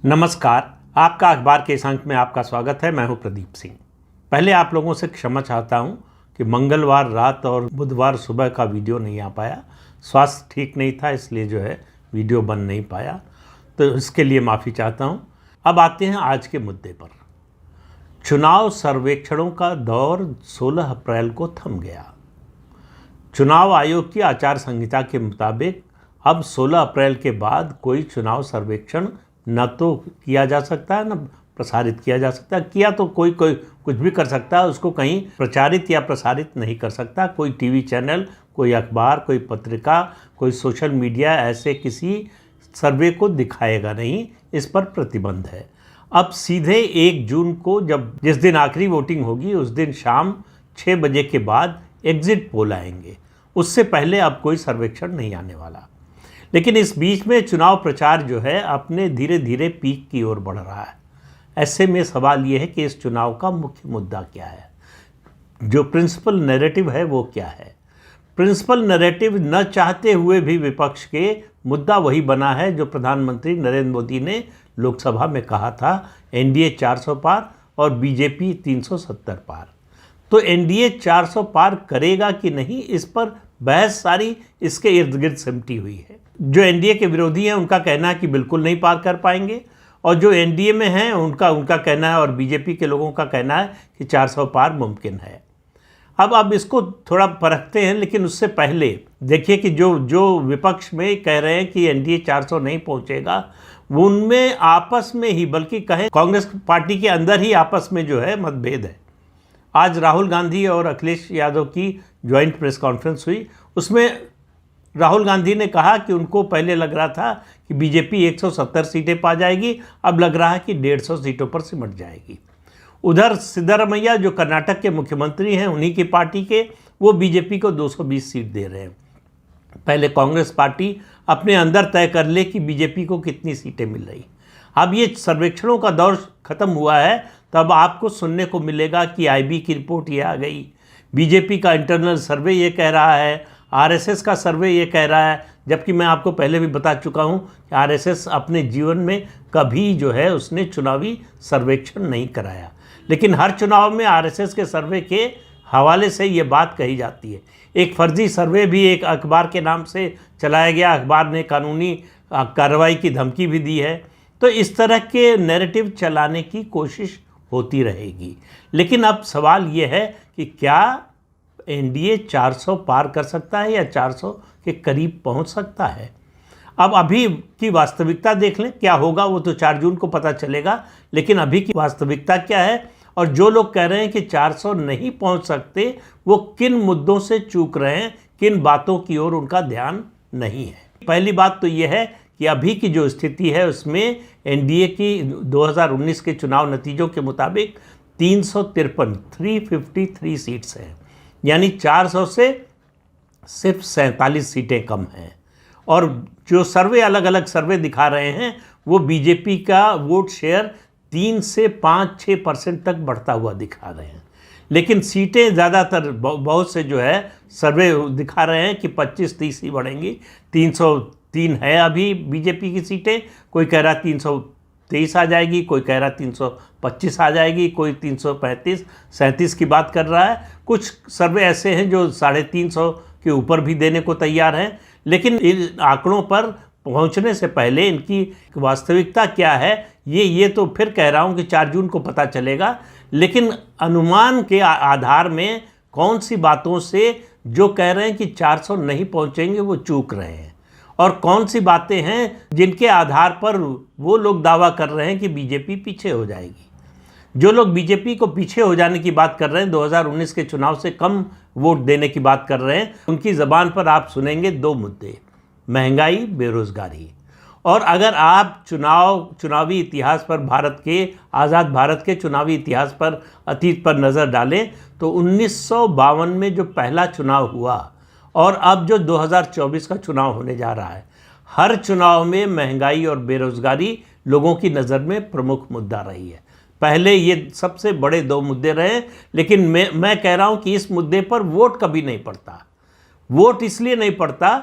नमस्कार, आपका अखबार के इस अंक में आपका स्वागत है। मैं हूं प्रदीप सिंह। पहले आप लोगों से क्षमा चाहता हूं कि मंगलवार रात और बुधवार सुबह का वीडियो नहीं आ पाया। स्वास्थ्य ठीक नहीं था, इसलिए वीडियो बन नहीं पाया, तो इसके लिए माफ़ी चाहता हूं। अब आते हैं आज के मुद्दे पर। चुनाव सर्वेक्षणों का दौर 16 अप्रैल को थम गया। चुनाव आयोग की आचार संहिता के मुताबिक अब 16 अप्रैल के बाद कोई चुनाव सर्वेक्षण न तो किया जा सकता है न प्रसारित किया जा सकता है। किया तो कोई कुछ भी कर सकता है, उसको कहीं प्रचारित या प्रसारित नहीं कर सकता। कोई टीवी चैनल, कोई अखबार, कोई पत्रिका, कोई सोशल मीडिया ऐसे किसी सर्वे को दिखाएगा नहीं, इस पर प्रतिबंध है। अब सीधे 1 जून को जिस दिन आखिरी वोटिंग होगी उस दिन शाम 6 बजे के बाद एग्जिट पोल आएंगे। उससे पहले अब कोई सर्वेक्षण नहीं आने वाला। लेकिन इस बीच में चुनाव प्रचार अपने धीरे धीरे पीक की ओर बढ़ रहा है। ऐसे में सवाल ये है कि इस चुनाव का मुख्य मुद्दा क्या है, जो प्रिंसिपल नैरेटिव है वो क्या है। प्रिंसिपल नैरेटिव न चाहते हुए भी विपक्ष के मुद्दा वही बना है जो प्रधानमंत्री नरेंद्र मोदी ने लोकसभा में कहा था, एनडीए 400 पार और बीजेपी 370 पार। तो एनडीए 400 पार करेगा कि नहीं, इस पर बहस सारी इसके इर्द गिर्द सिमटी हुई है। जो एनडीए के विरोधी हैं उनका कहना है कि बिल्कुल नहीं पार कर पाएंगे, और जो एनडीए में हैं उनका कहना है, और बीजेपी के लोगों का कहना है कि 400 पार मुमकिन है। अब इसको थोड़ा परखते हैं, लेकिन उससे पहले देखिए कि जो विपक्ष में कह रहे हैं कि एनडीए 400 नहीं पहुंचेगा, उनमें आपस में ही, बल्कि कहें कांग्रेस पार्टी के अंदर ही आपस में मतभेद है। आज राहुल गांधी और अखिलेश यादव की ज्वाइंट प्रेस कॉन्फ्रेंस हुई। उसमें राहुल गांधी ने कहा कि उनको पहले लग रहा था कि बीजेपी 170 सीटें पा जाएगी, अब लग रहा है कि 150 सीटों पर सिमट जाएगी। उधर सिद्धरामैया जो कर्नाटक के मुख्यमंत्री हैं, उन्हीं की पार्टी के, वो बीजेपी को 220 सीट दे रहे हैं। पहले कांग्रेस पार्टी अपने अंदर तय कर ले कि बीजेपी को कितनी सीटें मिल रही। अब ये सर्वेक्षणों का दौर खत्म हुआ है, तब आपको सुनने को मिलेगा कि आईबी की रिपोर्ट ये आ गई, बीजेपी का इंटरनल सर्वे ये कह रहा है, आरएसएस का सर्वे ये कह रहा है। जबकि मैं आपको पहले भी बता चुका हूँ कि आरएसएस अपने जीवन में कभी उसने चुनावी सर्वेक्षण नहीं कराया, लेकिन हर चुनाव में आरएसएस के सर्वे के हवाले से ये बात कही जाती है। एक फर्जी सर्वे भी एक अखबार के नाम से चलाया गया, अखबार ने कानूनी कार्रवाई की धमकी भी दी है। तो इस तरह के नैरेटिव चलाने की कोशिश होती रहेगी। लेकिन अब सवाल ये है कि क्या एनडीए 400 पार कर सकता है या 400 के करीब पहुंच सकता है। अब अभी की वास्तविकता देख लें, क्या होगा वो तो 4 जून को पता चलेगा। लेकिन अभी की वास्तविकता क्या है, और जो लोग कह रहे हैं कि 400 नहीं पहुंच सकते, वो किन मुद्दों से चूक रहे हैं, किन बातों की ओर उनका ध्यान नहीं है। पहली बात तो ये है कि अभी की जो स्थिति है उसमें एनडीए की 2019 के चुनाव नतीजों के मुताबिक 353 सीट्स हैं, यानी 400 से सिर्फ 47 सीटें कम हैं। और जो सर्वे अलग अलग सर्वे दिखा रहे हैं, वो बीजेपी का वोट शेयर 3 से 5-6% तक बढ़ता हुआ दिखा रहे हैं। लेकिन सीटें ज़्यादातर बहुत से सर्वे दिखा रहे हैं कि 25-30 ही बढ़ेंगी। 303 है अभी बीजेपी की सीटें, कोई कह रहा 323 आ जाएगी, कोई कह रहा 325 आ जाएगी, कोई 335-37 की बात कर रहा है। कुछ सर्वे ऐसे हैं जो 350 के ऊपर भी देने को तैयार हैं। लेकिन इन आंकड़ों पर पहुंचने से पहले इनकी वास्तविकता क्या है, ये तो फिर कह रहा हूं कि 4 जून को पता चलेगा। लेकिन अनुमान के आधार में कौन सी बातों से जो कह रहे हैं कि 400 नहीं पहुंचेंगे वो चूक रहे हैं, और कौन सी बातें हैं जिनके आधार पर वो लोग दावा कर रहे हैं कि बीजेपी पीछे हो जाएगी। जो लोग बीजेपी को पीछे हो जाने की बात कर रहे हैं, 2019 के चुनाव से कम वोट देने की बात कर रहे हैं, उनकी ज़बान पर आप सुनेंगे 2 मुद्दे, महंगाई, बेरोज़गारी। और अगर आप चुनावी इतिहास पर, आज़ाद भारत के चुनावी इतिहास पर, अतीत पर नज़र डालें तो 1952 में जो पहला चुनाव हुआ और अब जो 2024 का चुनाव होने जा रहा है, हर चुनाव में महंगाई और बेरोज़गारी लोगों की नज़र में प्रमुख मुद्दा रही है। पहले ये सबसे बड़े 2 मुद्दे रहे, लेकिन मैं कह रहा हूँ कि इस मुद्दे पर वोट कभी नहीं पड़ता। वोट इसलिए नहीं पड़ता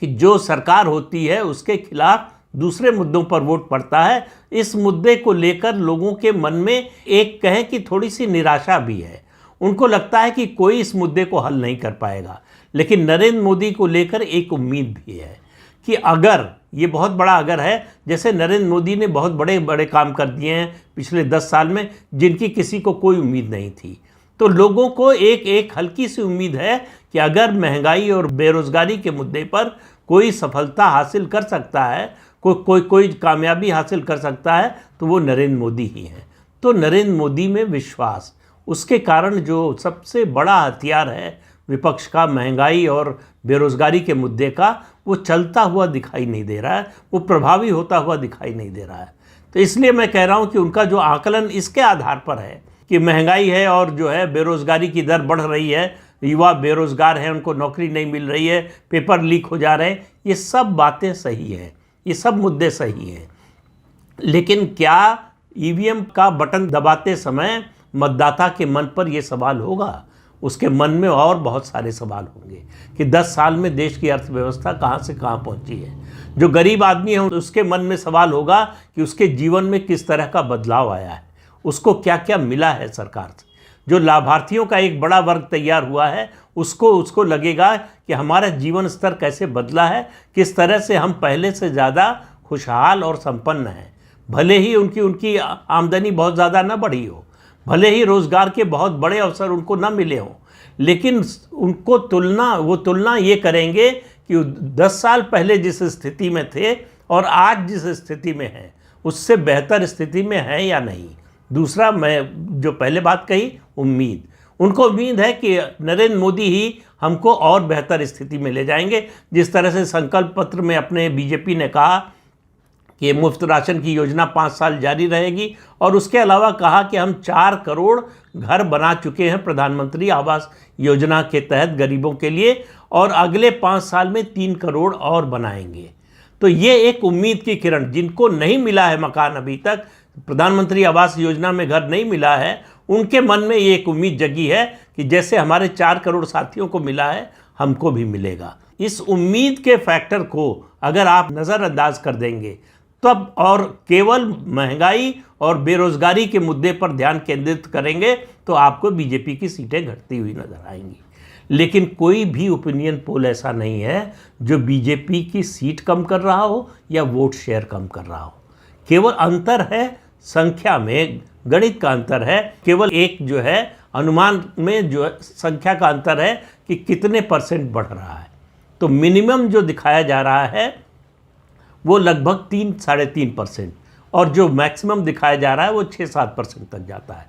कि जो सरकार होती है उसके खिलाफ दूसरे मुद्दों पर वोट पड़ता है, इस मुद्दे को लेकर लोगों के मन में एक कहें कि थोड़ी सी निराशा भी है। उनको लगता है कि कोई इस मुद्दे को हल नहीं कर पाएगा। लेकिन नरेंद्र मोदी को लेकर एक उम्मीद भी है कि अगर, ये बहुत बड़ा अगर है, जैसे नरेंद्र मोदी ने बहुत बड़े बड़े काम कर दिए हैं पिछले 10 साल में जिनकी किसी को कोई उम्मीद नहीं थी, तो लोगों को एक हल्की सी उम्मीद है कि अगर महंगाई और बेरोजगारी के मुद्दे पर कोई सफलता हासिल कर सकता है, कोई कामयाबी हासिल कर सकता है, तो वो नरेंद्र मोदी ही हैं। तो नरेंद्र मोदी में विश्वास, उसके कारण जो सबसे बड़ा हथियार है विपक्ष का, महंगाई और बेरोजगारी के मुद्दे का, वो चलता हुआ दिखाई नहीं दे रहा है, वो प्रभावी होता हुआ दिखाई नहीं दे रहा है। तो इसलिए मैं कह रहा हूँ कि उनका जो आकलन इसके आधार पर है कि महंगाई है और जो है बेरोजगारी की दर बढ़ रही है, युवा बेरोजगार हैं, उनको नौकरी नहीं मिल रही है, पेपर लीक हो जा रहे हैं, ये सब बातें सही हैं, ये सब मुद्दे सही हैं। लेकिन क्या ईवीएम का बटन दबाते समय मतदाता के मन पर यह सवाल होगा? उसके मन में और बहुत सारे सवाल होंगे कि 10 साल में देश की अर्थव्यवस्था कहाँ से कहाँ पहुँची है। जो गरीब आदमी है उसके मन में सवाल होगा कि उसके जीवन में किस तरह का बदलाव आया है, उसको क्या क्या मिला है सरकार से। जो लाभार्थियों का एक बड़ा वर्ग तैयार हुआ है उसको लगेगा कि हमारा जीवन स्तर कैसे बदला है, किस तरह से हम पहले से ज़्यादा खुशहाल और संपन्न हैं। भले ही उनकी आमदनी बहुत ज़्यादा न बढ़ी हो, भले ही रोज़गार के बहुत बड़े अवसर उनको न मिले हों, लेकिन उनको तुलना ये करेंगे कि 10 साल पहले जिस स्थिति में थे और आज जिस स्थिति में हैं उससे बेहतर स्थिति में है या नहीं। दूसरा, मैं जो पहले बात कही, उम्मीद, उनको उम्मीद है कि नरेंद्र मोदी ही हमको और बेहतर स्थिति में ले जाएंगे। जिस तरह से संकल्प पत्र में अपने बीजेपी ने कहा कि मुफ्त राशन की योजना 5 साल जारी रहेगी, और उसके अलावा कहा कि हम 4 करोड़ घर बना चुके हैं प्रधानमंत्री आवास योजना के तहत गरीबों के लिए, और अगले 5 साल में 3 करोड़ और बनाएंगे। तो ये एक उम्मीद की किरण, जिनको नहीं मिला है मकान, अभी तक प्रधानमंत्री आवास योजना में घर नहीं मिला है, उनके मन में ये एक उम्मीद जगी है कि जैसे हमारे 4 करोड़ साथियों को मिला है हमको भी मिलेगा। इस उम्मीद के फैक्टर को अगर आप नज़रअंदाज कर देंगे तब, और केवल महंगाई और बेरोजगारी के मुद्दे पर ध्यान केंद्रित करेंगे, तो आपको बीजेपी की सीटें घटती हुई नजर आएंगी। लेकिन कोई भी ओपिनियन पोल ऐसा नहीं है जो बीजेपी की सीट कम कर रहा हो या वोट शेयर कम कर रहा हो। केवल अंतर है संख्या में, गणित का अंतर है, केवल एक जो है अनुमान में जो संख्या का अंतर है कि कितने % बढ़ रहा है। तो मिनिमम जो दिखाया जा रहा है वो लगभग 3-3.5%, और जो मैक्सिमम दिखाया जा रहा है वो 6-7% तक जाता है।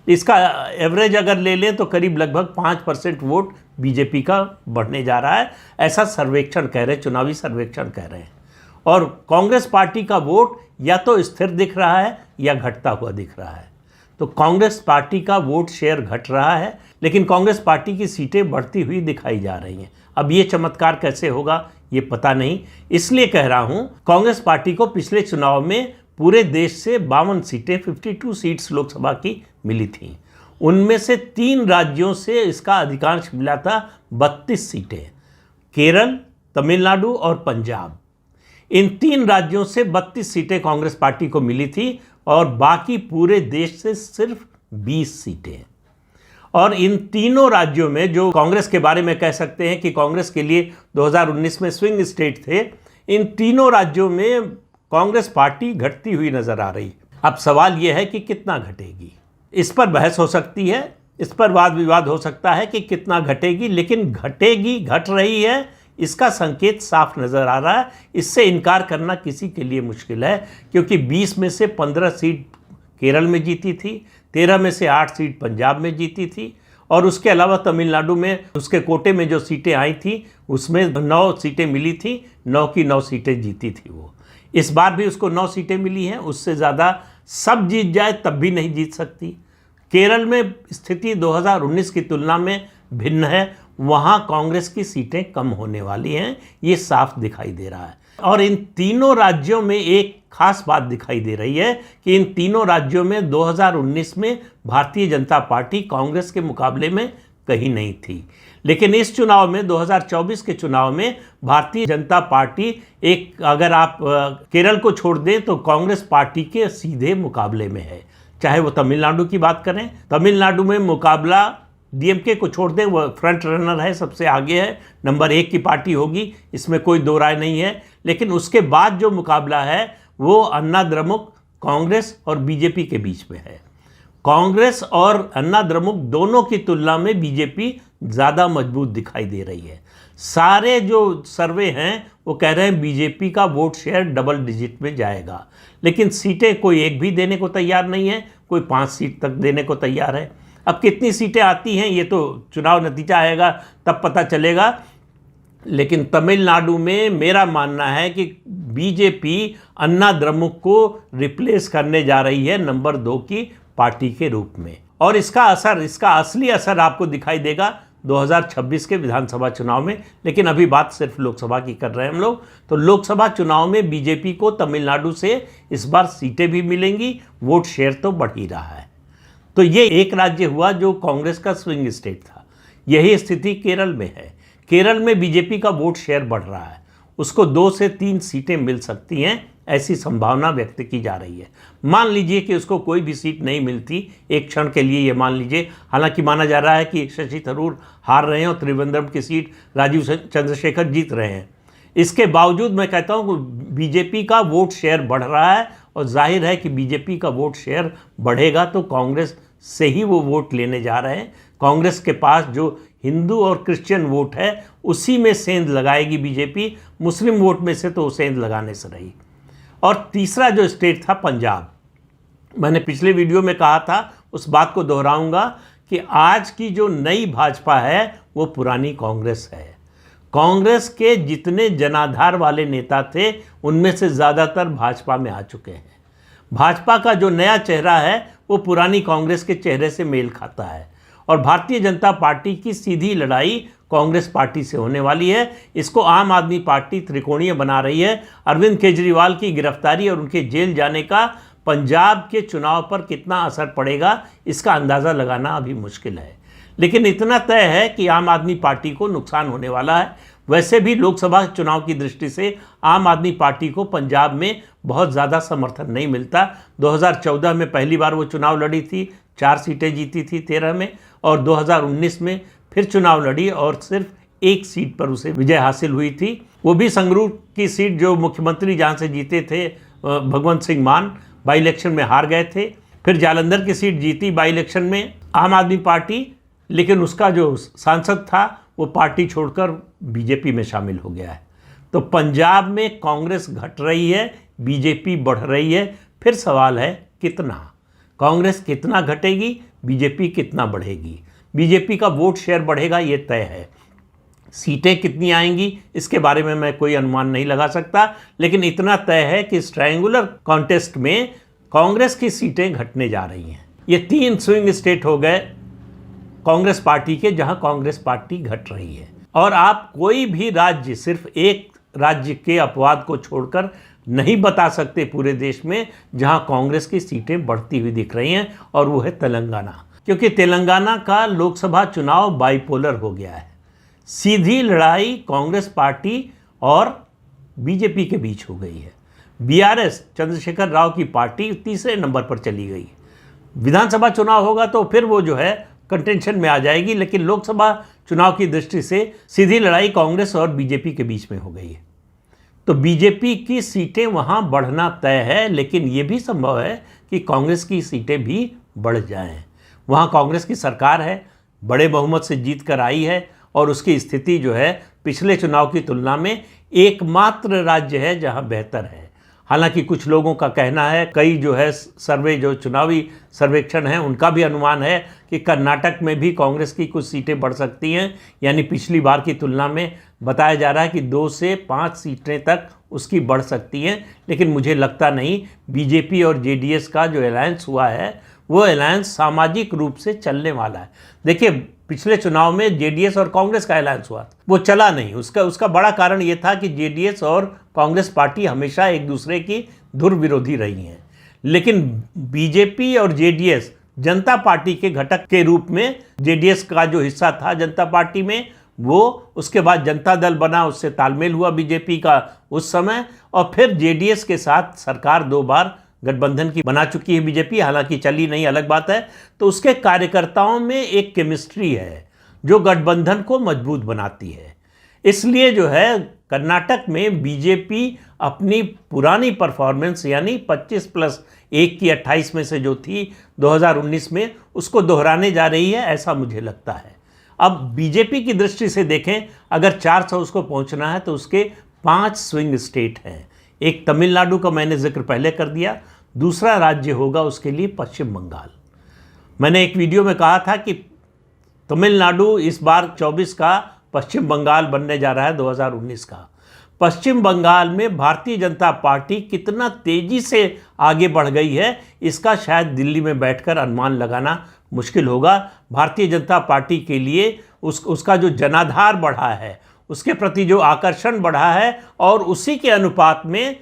इसका एवरेज अगर ले लें तो करीब लगभग 5% वोट बीजेपी का बढ़ने जा रहा है, ऐसा सर्वेक्षण कह रहे हैं, चुनावी सर्वेक्षण कह रहे हैं। और कांग्रेस पार्टी का वोट या तो स्थिर दिख रहा है या घटता हुआ दिख रहा है। तो कांग्रेस पार्टी का वोट शेयर घट रहा है, लेकिन कांग्रेस पार्टी की सीटें बढ़ती हुई दिखाई जा रही हैं। अब ये चमत्कार कैसे होगा ये पता नहीं, इसलिए कह रहा हूँ कांग्रेस पार्टी को पिछले चुनाव में पूरे देश से 52 सीटें, 52 सीट्स लोकसभा की मिली थी। उनमें से 3 राज्यों से इसका अधिकांश मिला था, 32 सीटें, केरल, तमिलनाडु और पंजाब। इन 3 राज्यों से 32 सीटें कांग्रेस पार्टी को मिली थी, और बाकी पूरे देश से सिर्फ 20 सीटें। और इन तीनों राज्यों में, जो कांग्रेस के बारे में कह सकते हैं कि कांग्रेस के लिए 2019 में स्विंग स्टेट थे, इन तीनों राज्यों में कांग्रेस पार्टी घटती हुई नजर आ रही है। अब सवाल यह है कि कितना घटेगी, इस पर बहस हो सकती है, इस पर वाद विवाद हो सकता है कि कितना घटेगी, लेकिन घटेगी, घट रही है, इसका संकेत साफ नज़र आ रहा है। इससे इनकार करना किसी के लिए मुश्किल है, क्योंकि 20 में से 15 सीट केरल में जीती थी, 13 में से 8 सीट पंजाब में जीती थी, और उसके अलावा तमिलनाडु में उसके कोटे में जो सीटें आई थी उसमें 9 सीटें मिली थी, 9 की 9 सीटें जीती थी वो। इस बार भी उसको 9 सीटें मिली हैं, उससे ज़्यादा सब जीत जाए तब भी नहीं जीत सकती। केरल में स्थिति 2019 की तुलना में भिन्न है, वहाँ कांग्रेस की सीटें कम होने वाली हैं, ये साफ दिखाई दे रहा है। और इन तीनों राज्यों में एक खास बात दिखाई दे रही है कि इन तीनों राज्यों में 2019 में भारतीय जनता पार्टी कांग्रेस के मुकाबले में कहीं नहीं थी। लेकिन इस चुनाव में 2024 के चुनाव में भारतीय जनता पार्टी एक, अगर आप केरल को छोड़ दें तो कांग्रेस पार्टी के सीधे मुकाबले में है। चाहे वो तमिलनाडु की बात करें, तमिलनाडु में मुकाबला डीएमके को छोड़ दें, वो फ्रंट रनर है, सबसे आगे है, नंबर 1 की पार्टी होगी, इसमें कोई दो राय नहीं है। लेकिन उसके बाद जो मुकाबला है वो अन्ना द्रमुक, कांग्रेस और बीजेपी के बीच में है। कांग्रेस और अन्ना द्रमुक दोनों की तुलना में बीजेपी ज़्यादा मजबूत दिखाई दे रही है। सारे जो सर्वे हैं वो कह रहे हैं बीजेपी का वोट शेयर डबल डिजिट में जाएगा, लेकिन सीटें कोई एक भी देने को तैयार नहीं है, कोई 5 सीट तक देने को तैयार है। अब कितनी सीटें आती हैं ये तो चुनाव नतीजा आएगा तब पता चलेगा। लेकिन तमिलनाडु में मेरा मानना है कि बीजेपी अन्ना द्रमुक को रिप्लेस करने जा रही है नंबर 2 की पार्टी के रूप में, और इसका असली असर आपको दिखाई देगा 2026 के विधानसभा चुनाव में। लेकिन अभी बात सिर्फ लोकसभा की कर रहे हैं हम लोग। तो लोकसभा चुनाव में बीजेपी को तमिलनाडु से इस बार सीटें भी मिलेंगी, वोट शेयर तो बढ़ ही रहा है। तो ये एक राज्य हुआ जो कांग्रेस का स्विंग स्टेट था। यही स्थिति केरल में है। केरल में बीजेपी का वोट शेयर बढ़ रहा है, उसको 2 से 3 सीटें मिल सकती हैं, ऐसी संभावना व्यक्त की जा रही है। मान लीजिए कि उसको कोई भी सीट नहीं मिलती, एक क्षण के लिए ये मान लीजिए, हालांकि माना जा रहा है कि शशि थरूर हार रहे हैं और त्रिवेंद्रम की सीट राजीव चंद्रशेखर जीत रहे हैं। इसके बावजूद मैं कहता हूँ कि बीजेपी का वोट शेयर बढ़ रहा है, और जाहिर है कि बीजेपी का वोट शेयर बढ़ेगा तो कांग्रेस से ही वो वोट लेने जा रहे हैं। कांग्रेस के पास जो हिंदू और क्रिश्चियन वोट है उसी में सेंध लगाएगी बीजेपी, मुस्लिम वोट में से तो सेंध लगाने से रही। और तीसरा जो स्टेट था पंजाब, मैंने पिछले वीडियो में कहा था, उस बात को दोहराऊंगा कि आज की जो नई भाजपा है वो पुरानी कांग्रेस है। कांग्रेस के जितने जनाधार वाले नेता थे उनमें से ज़्यादातर भाजपा में आ चुके हैं। भाजपा का जो नया चेहरा है वो पुरानी कांग्रेस के चेहरे से मेल खाता है, और भारतीय जनता पार्टी की सीधी लड़ाई कांग्रेस पार्टी से होने वाली है। इसको आम आदमी पार्टी त्रिकोणीय बना रही है। अरविंद केजरीवाल की गिरफ्तारी और उनके जेल जाने का पंजाब के चुनाव पर कितना असर पड़ेगा इसका अंदाज़ा लगाना अभी मुश्किल है। लेकिन इतना तय है कि आम आदमी पार्टी को नुकसान होने वाला है। वैसे भी लोकसभा चुनाव की दृष्टि से आम आदमी पार्टी को पंजाब में बहुत ज़्यादा समर्थन नहीं मिलता। 2014 में पहली बार वो चुनाव लड़ी थी, 4 सीटें जीती थी 13 में, और 2019 में फिर चुनाव लड़ी और सिर्फ 1 सीट पर उसे विजय हासिल हुई थी। वो भी संगरूर की सीट जो मुख्यमंत्री जहाँ से जीते थे भगवंत सिंह मान, बाई इलेक्शन में हार गए थे। फिर जालंधर की सीट जीती बाई इलेक्शन में आम आदमी पार्टी, लेकिन उसका जो सांसद था वो पार्टी छोड़कर बीजेपी में शामिल हो गया है। तो पंजाब में कांग्रेस घट रही है, बीजेपी बढ़ रही है। फिर सवाल है कितना, कांग्रेस कितना घटेगी, बीजेपी कितना बढ़ेगी। बीजेपी का वोट शेयर बढ़ेगा ये तय है। सीटें कितनी आएंगी इसके बारे में मैं कोई अनुमान नहीं लगा सकता, लेकिन इतना तय है कि इस ट्रायंगुलर कॉन्टेस्ट में कांग्रेस की सीटें घटने जा रही हैं। ये 3 स्विंग स्टेट हो गए कांग्रेस पार्टी के जहां कांग्रेस पार्टी घट रही है। और आप कोई भी राज्य, सिर्फ एक राज्य के अपवाद को छोड़कर नहीं बता सकते पूरे देश में जहां कांग्रेस की सीटें बढ़ती हुई दिख रही हैं, और वो है तेलंगाना। क्योंकि तेलंगाना का लोकसभा चुनाव बाइपोलर हो गया है। सीधी लड़ाई कांग्रेस पार्टी और बीजेपी के बीच हो गई है। बीआरएस चंद्रशेखर राव की पार्टी तीसरे नंबर पर चली गई। विधानसभा चुनाव होगा तो फिर वो जो है कंटेंशन में आ जाएगी, लेकिन लोकसभा चुनाव की दृष्टि से सीधी लड़ाई कांग्रेस और बीजेपी के बीच में हो गई है। तो बीजेपी की सीटें वहां बढ़ना तय है, लेकिन ये भी संभव है कि कांग्रेस की सीटें भी बढ़ जाएं। वहां कांग्रेस की सरकार है, बड़े बहुमत से जीत कर आई है, और उसकी स्थिति जो है पिछले चुनाव की तुलना में एकमात्र राज्य है जहां बेहतर है। हालांकि कुछ लोगों का कहना है, कई जो है सर्वे, जो चुनावी सर्वेक्षण हैं, उनका भी अनुमान है कि कर्नाटक में भी कांग्रेस की कुछ सीटें बढ़ सकती हैं। यानी पिछली बार की तुलना में बताया जा रहा है कि 2 से 5 सीटें तक उसकी बढ़ सकती हैं। लेकिन मुझे लगता नहीं। बीजेपी और जेडीएस का जो अलायंस हुआ है वो अलायंस सामाजिक रूप से चलने वाला है। देखिए, पिछले चुनाव में जेडीएस और कांग्रेस का अलायंस हुआ, वो चला नहीं। उसका बड़ा कारण ये था कि जेडीएस और कांग्रेस पार्टी हमेशा एक दूसरे की धुर विरोधी रही हैं। लेकिन बीजेपी और जेडीएस जनता पार्टी के घटक के रूप में जेडीएस का जो हिस्सा था जनता पार्टी में, वो उसके बाद जनता दल बना, उससे तालमेल हुआ बीजेपी का उस समय, और फिर जेडीएस के साथ सरकार 2 बार गठबंधन की बना चुकी है बीजेपी, हालांकि चली नहीं, अलग बात है। तो उसके कार्यकर्ताओं में एक केमिस्ट्री है जो गठबंधन को मजबूत बनाती है। इसलिए जो है कर्नाटक में बीजेपी अपनी पुरानी परफॉर्मेंस यानी 25+1 की 28 में से जो थी 2019 में, उसको दोहराने जा रही है, ऐसा मुझे लगता है। अब बीजेपी की दृष्टि से देखें, अगर 400 उसको पहुंचना है तो उसके 5 स्विंग स्टेट हैं। एक तमिलनाडु का मैंने जिक्र पहले कर दिया, दूसरा राज्य होगा उसके लिए पश्चिम बंगाल। मैंने एक वीडियो में कहा था कि तमिलनाडु इस बार 24 का पश्चिम बंगाल बनने जा रहा है 2019 का। पश्चिम बंगाल में भारतीय जनता पार्टी कितना तेजी से आगे बढ़ गई है, इसका शायद दिल्ली में बैठकर अनुमान लगाना मुश्किल होगा। भारतीय जनता पार्टी के लिए उसका जो जनाधार बढ़ा है, उसके प्रति जो आकर्षण बढ़ा है, और उसी के अनुपात में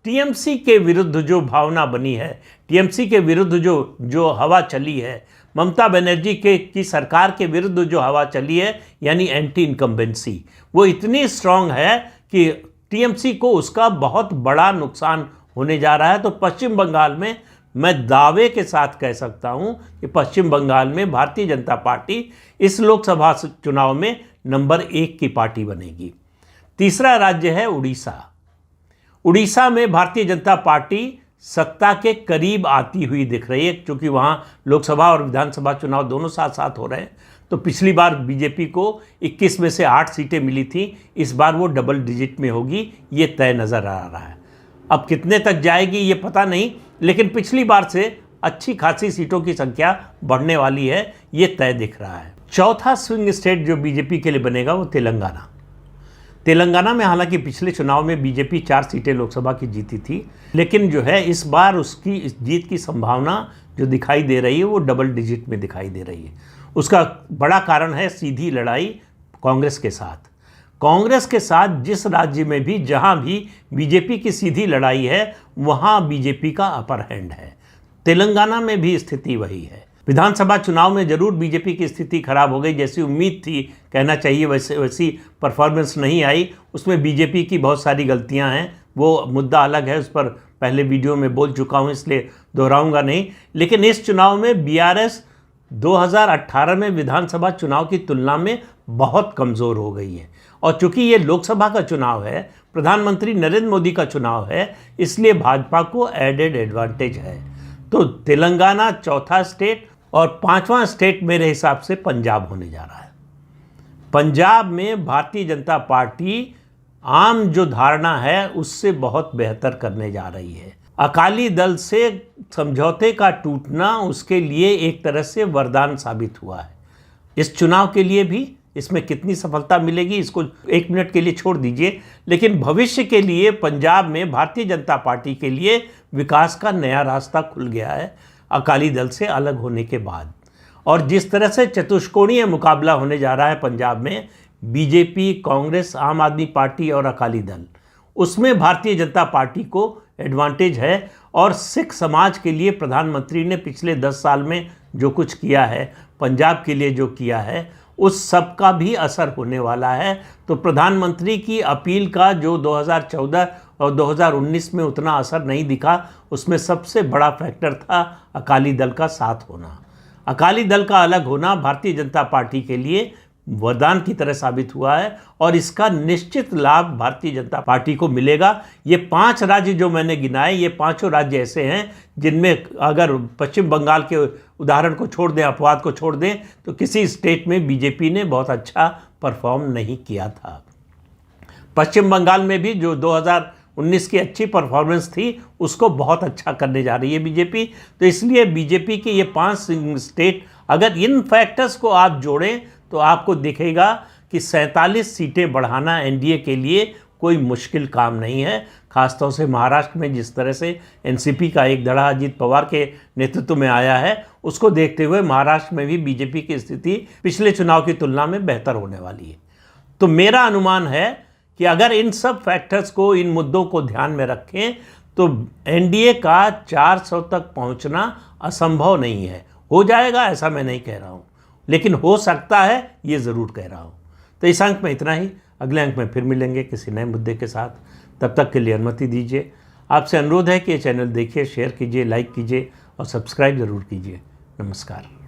टीएमसी के विरुद्ध जो भावना बनी है, टीएमसी के विरुद्ध जो हवा चली है, ममता बनर्जी की सरकार के विरुद्ध जो हवा चली है, यानी एंटी इनकम्बेंसी, वो इतनी स्ट्रांग है कि टीएमसी को उसका बहुत बड़ा नुकसान होने जा रहा है। तो पश्चिम बंगाल में मैं दावे के साथ कह सकता हूं कि पश्चिम बंगाल में भारतीय जनता पार्टी इस लोकसभा चुनाव में नंबर 1 की पार्टी बनेगी। तीसरा राज्य है उड़ीसा। उड़ीसा में भारतीय जनता पार्टी सत्ता के करीब आती हुई दिख रही है, क्योंकि वहाँ लोकसभा और विधानसभा चुनाव दोनों साथ साथ हो रहे हैं। तो पिछली बार बीजेपी को 21 में से 8 सीटें मिली थी, इस बार वो डबल डिजिट में होगी, ये तय नज़र आ रहा है। अब कितने तक जाएगी ये पता नहीं, लेकिन पिछली बार से अच्छी खासी सीटों की संख्या बढ़ने वाली है, ये तय दिख रहा है। चौथा स्विंग स्टेट जो बीजेपी के लिए बनेगा वो तेलंगाना। तेलंगाना में हालांकि पिछले चुनाव में बीजेपी 4 सीटें लोकसभा की जीती थी, लेकिन जो है इस बार उसकी इस जीत की संभावना जो दिखाई दे रही है वो डबल डिजिट में दिखाई दे रही है। उसका बड़ा कारण है सीधी लड़ाई कांग्रेस के साथ। कांग्रेस के साथ जिस राज्य में भी जहां भी बीजेपी की सीधी लड़ाई है, वहां बीजेपी का अपर हैंड है। तेलंगाना में भी स्थिति वही है। विधानसभा चुनाव में जरूर बीजेपी की स्थिति खराब हो गई, जैसी उम्मीद थी कहना चाहिए वैसी परफॉर्मेंस नहीं आई। उसमें बीजेपी की बहुत सारी गलतियां हैं, वो मुद्दा अलग है, उस पर पहले वीडियो में बोल चुका हूं, इसलिए दोहराऊंगा नहीं। लेकिन इस चुनाव में बीआरएस 2018 में विधानसभा चुनाव की तुलना में बहुत कमज़ोर हो गई है, और चूंकि ये लोकसभा का चुनाव है, प्रधानमंत्री नरेंद्र मोदी का चुनाव है, इसलिए भाजपा को एडेड एडवांटेज है। तो तेलंगाना चौथा स्टेट, और 5वां स्टेट मेरे हिसाब से पंजाब होने जा रहा है। पंजाब में भारतीय जनता पार्टी आम जो धारणा है उससे बहुत बेहतर करने जा रही है। अकाली दल से समझौते का टूटना उसके लिए एक तरह से वरदान साबित हुआ है। इस चुनाव के लिए भी इसमें कितनी सफलता मिलेगी इसको 1 मिनट के लिए छोड़ दीजिए, लेकिन भविष्य के लिए पंजाब में भारतीय जनता पार्टी के लिए विकास का नया रास्ता खुल गया है अकाली दल से अलग होने के बाद। और जिस तरह से चतुष्कोणीय मुकाबला होने जा रहा है पंजाब में, बीजेपी, कांग्रेस, आम आदमी पार्टी और अकाली दल, उसमें भारतीय जनता पार्टी को एडवांटेज है। और सिख समाज के लिए प्रधानमंत्री ने पिछले 10 साल में जो कुछ किया है, पंजाब के लिए जो किया है, उस सब का भी असर होने वाला है। तो प्रधानमंत्री की अपील का जो 2014 और 2019 में उतना असर नहीं दिखा, उसमें सबसे बड़ा फैक्टर था अकाली दल का साथ होना। अकाली दल का अलग होना भारतीय जनता पार्टी के लिए वरदान की तरह साबित हुआ है, और इसका निश्चित लाभ भारतीय जनता पार्टी को मिलेगा। ये 5 राज्य जो मैंने गिनाए, ये 5 राज्य ऐसे हैं जिनमें अगर पश्चिम बंगाल के उदाहरण को छोड़ दें, अपवाद को छोड़ दें, तो किसी स्टेट में बीजेपी ने बहुत अच्छा परफॉर्म नहीं किया था। पश्चिम बंगाल में भी जो 2019 की अच्छी परफॉर्मेंस थी, उसको बहुत अच्छा करने जा रही है बीजेपी। तो इसलिए बीजेपी के ये 5 स्टेट, अगर इन फैक्टर्स को आप जोड़ें तो आपको दिखेगा कि 47 सीटें बढ़ाना एनडीए के लिए कोई मुश्किल काम नहीं है। खासतौर से महाराष्ट्र में जिस तरह से एनसीपी का एक धड़ा अजीत पवार के नेतृत्व में आया है, उसको देखते हुए महाराष्ट्र में भी बीजेपी की स्थिति पिछले चुनाव की तुलना में बेहतर होने वाली है। तो मेरा अनुमान है कि अगर इन सब फैक्टर्स को, इन मुद्दों को ध्यान में रखें, तो एनडीए का 400 तक पहुंचना असंभव नहीं है। हो जाएगा ऐसा मैं नहीं कह रहा हूँ, लेकिन हो सकता है ये ज़रूर कह रहा हूँ। तो इस अंक में इतना ही। अगले अंक में फिर मिलेंगे किसी नए मुद्दे के साथ। तब तक के लिए अनुमति दीजिए। आपसे अनुरोध है कि ये चैनल देखिए, शेयर कीजिए, लाइक कीजिए और सब्सक्राइब ज़रूर कीजिए। नमस्कार।